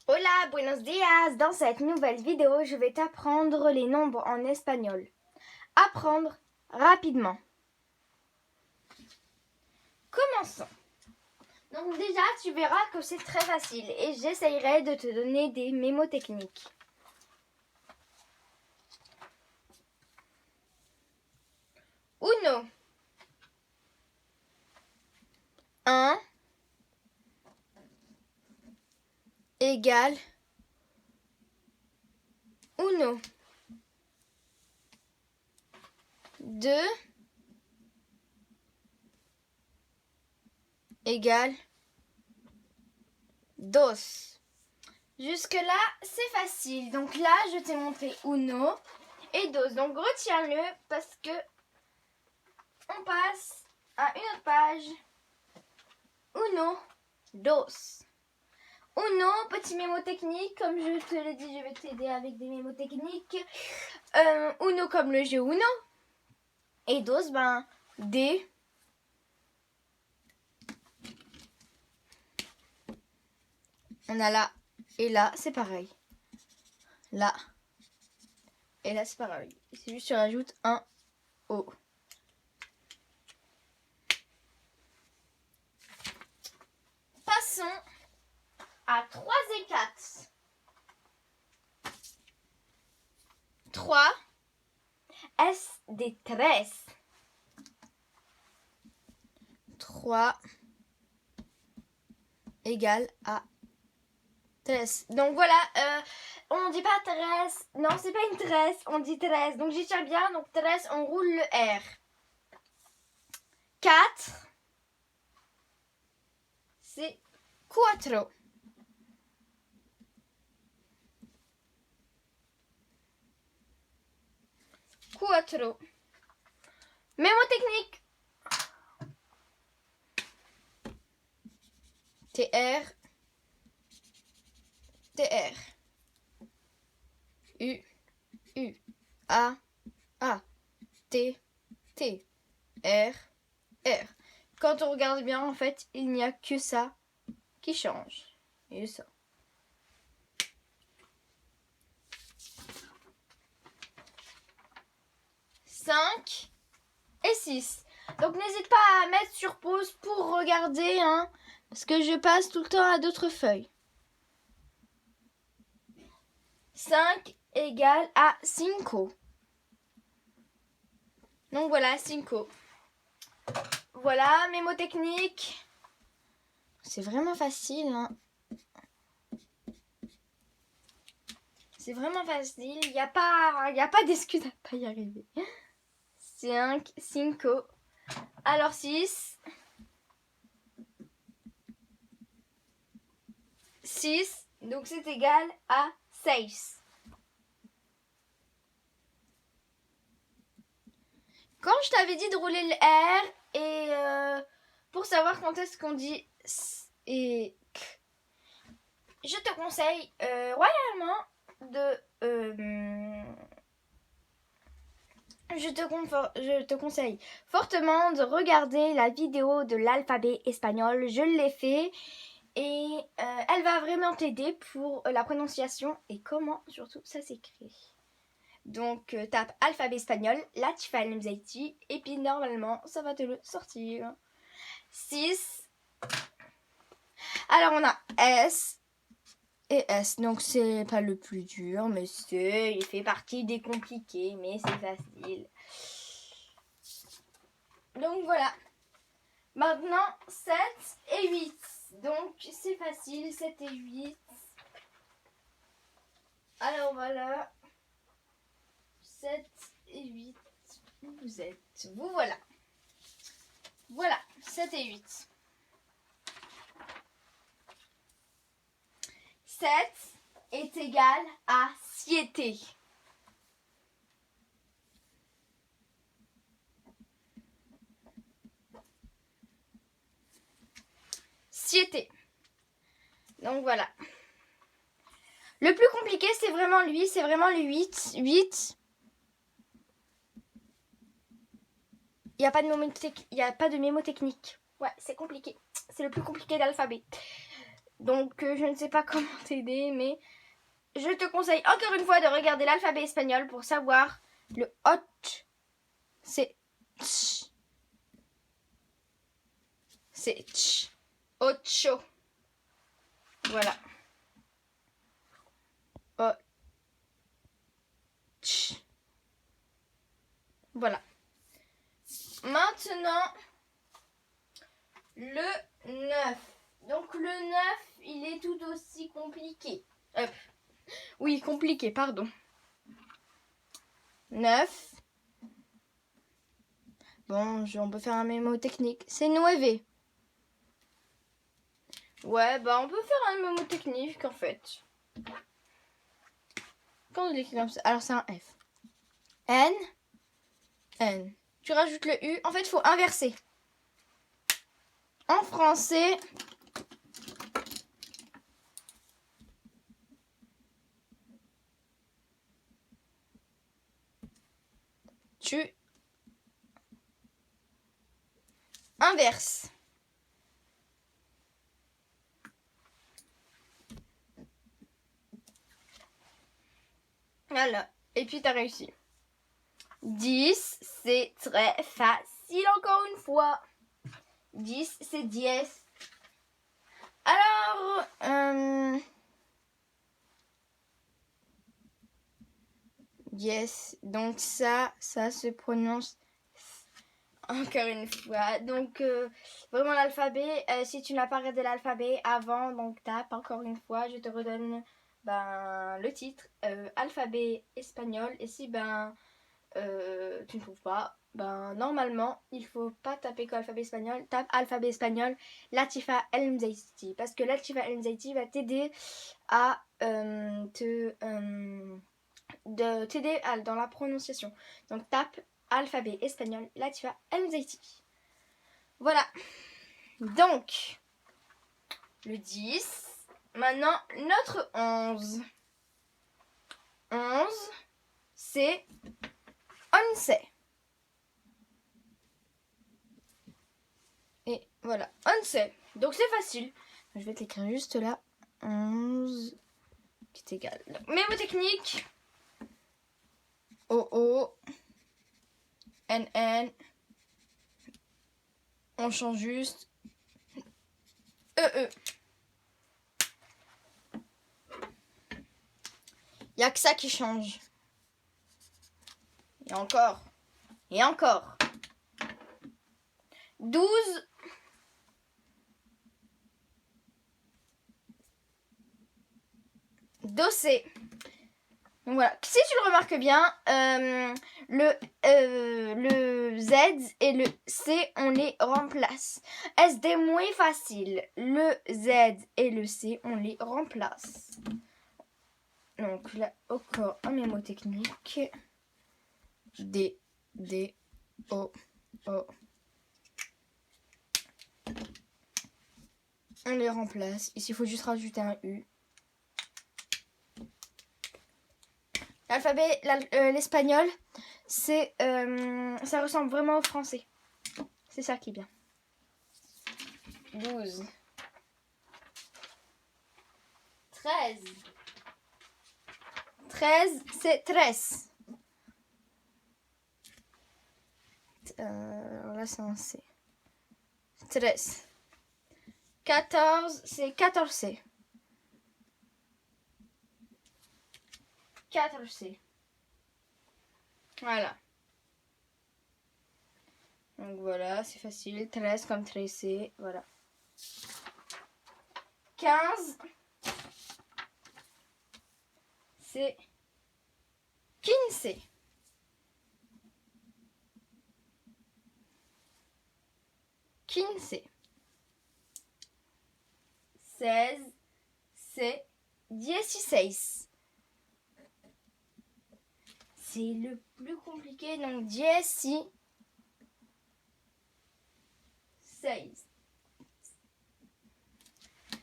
Hola, buenos días! Dans cette nouvelle vidéo, je vais t'apprendre les nombres en espagnol. Apprendre rapidement. Commençons. Donc déjà, tu verras que c'est très facile et j'essayerai de te donner des mémotechniques. Uno. 1 égale uno. 2 égale dos. Jusque-là, c'est facile. Donc là, je t'ai montré uno et dos. Donc retiens-le parce que on passe à une autre page. Uno, dos. Uno, petit mémo technique, comme je te l'ai dit, je vais t'aider avec des mémos techniques. Uno comme le jeu Uno. Et dos, D. On a là et là, c'est pareil. Là et là, c'est pareil. C'est juste, tu rajoutes un O. Passons à 3 et 4. 3 es de tres. 3 égale à 13. Donc voilà, on dit pas 13. Non, c'est pas une 13, on dit 13. Donc j'y tiens bien. Donc 13, on roule le R. 4, c'est cuatro. Cuatro. Mémo technique. TR. TR. U. U. A. A. T. T. R. R. Quand on regarde bien, en fait, il n'y a que ça qui change. Et ça. Cinq et 6. Donc n'hésite pas à mettre sur pause pour regarder, hein, parce que je passe tout le temps à d'autres feuilles. 5 égale à 5. Donc voilà, 5. Voilà, mémo technique. C'est vraiment facile, hein. C'est vraiment facile. Il n'y a pas d'excuse à pas y arriver. 5, 5. Alors 6. 6. Donc c'est égal à 6. Quand je t'avais dit de rouler le R et pour savoir quand est-ce qu'on dit S et K, je te conseille royalement de... je te conseille fortement de regarder la vidéo de l'alphabet espagnol. Je l'ai fait et elle va vraiment t'aider pour la prononciation et comment surtout ça s'écrit. Donc tape alphabet espagnol, là tu fais Al-Mzaiti et puis normalement ça va te le sortir. 6. Alors on a S et S, donc c'est pas le plus dur, mais il fait partie des compliqués, mais c'est facile. Donc voilà. Maintenant 7 et 8. Donc c'est facile, 7 et 8. Alors voilà. 7 et 8. Vous êtes. Vous voilà. Voilà, 7 et 8. 7 est égal à 7. Siete. Donc voilà. Le plus compliqué, c'est vraiment lui. C'est vraiment le 8. 8. Il n'y a pas de mémo technique. Ouais, c'est compliqué. C'est le plus compliqué d'alphabet. Donc, je ne sais pas comment t'aider, mais je te conseille encore une fois de regarder l'alphabet espagnol pour savoir le hot. C'est ch. C'est ch. Ocho. Voilà. Oh. Ch. Voilà. Maintenant, le 9. Donc le 9, il est tout aussi compliqué. Oui, compliqué, pardon. 9. Bon, on peut faire un mémo technique. C'est nueve. Ouais, bah on peut faire un mémo technique en fait. Quand on l'écrit comme ça, alors c'est un F. N. N. Tu rajoutes le U. En fait, il faut inverser. En français, tu inverses. Voilà. Et puis, tu as réussi. 10, c'est très facile encore une fois. 10, c'est 10. Alors, yes, donc ça se prononce encore une fois. Donc, vraiment l'alphabet, si tu n'as pas regardé l'alphabet avant, donc tape encore une fois, je te redonne le titre, alphabet espagnol. Et si tu ne trouves pas, normalement, il faut pas taper qu'alphabet espagnol, tape alphabet espagnol, Latifa El Mzaiti, parce que Latifa El Mzaiti va t'aider à t'aider dans la prononciation. Donc tape alphabet espagnol, Latifa El Mzaiti. Voilà. Donc, le 10. Maintenant, notre 11. 11, c'est once. Et voilà, once. Donc c'est facile. Je vais t'écrire juste là. 11 qui est égal. Mémo technique. OO. NN. On change juste. EE. Il n'y a que ça qui change. Et encore. Et encore. 12. Dossé. Donc voilà. Si tu le remarques bien, le Z et le C, on les remplace. SD moins facile. Le Z et le C, on les remplace. Donc là, encore un mémo technique. D, O, O. On les remplace. Ici, il faut juste rajouter un U. L'alphabet, l'espagnol, ça ressemble vraiment au français. C'est ça qui est bien. 12. 13. 13, c'est 13. Alors là, c'est un C. 13. 14, c'est 14. 14. Voilà. Donc voilà, c'est facile. 13 comme 13, voilà. 15, c'est 15. 15. 16, c'est 16. C'est le plus compliqué, donc 16.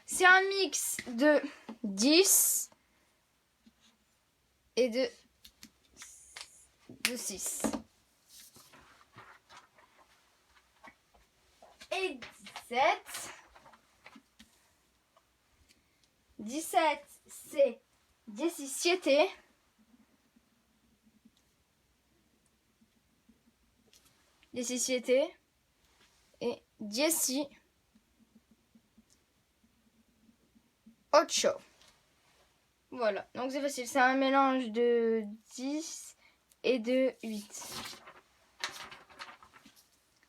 C'est un mix de 10 et de 6. Et 17. 17, c'est 17. 17 et 18. Voilà, donc c'est facile. C'est un mélange de 10 et de 8.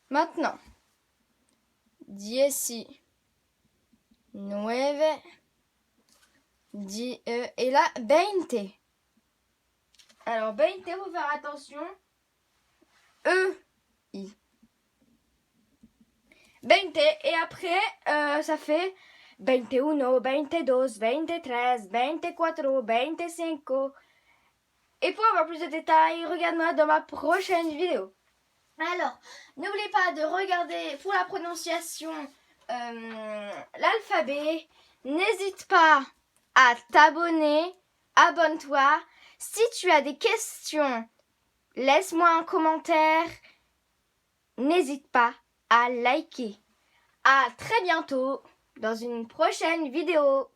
Maintenant, 19, 10, et là, 20. Alors, 20, il faut faire attention. I. 20, et après, ça fait 21, 22, 23, 24, 25. Et pour avoir plus de détails, regarde-moi dans ma prochaine vidéo. Alors, n'oubliez pas de regarder pour la prononciation l'alphabet. N'hésite pas à t'abonner. Abonne-toi. Si tu as des questions, laisse-moi un commentaire. N'hésite pas à liker. À très bientôt dans une prochaine vidéo.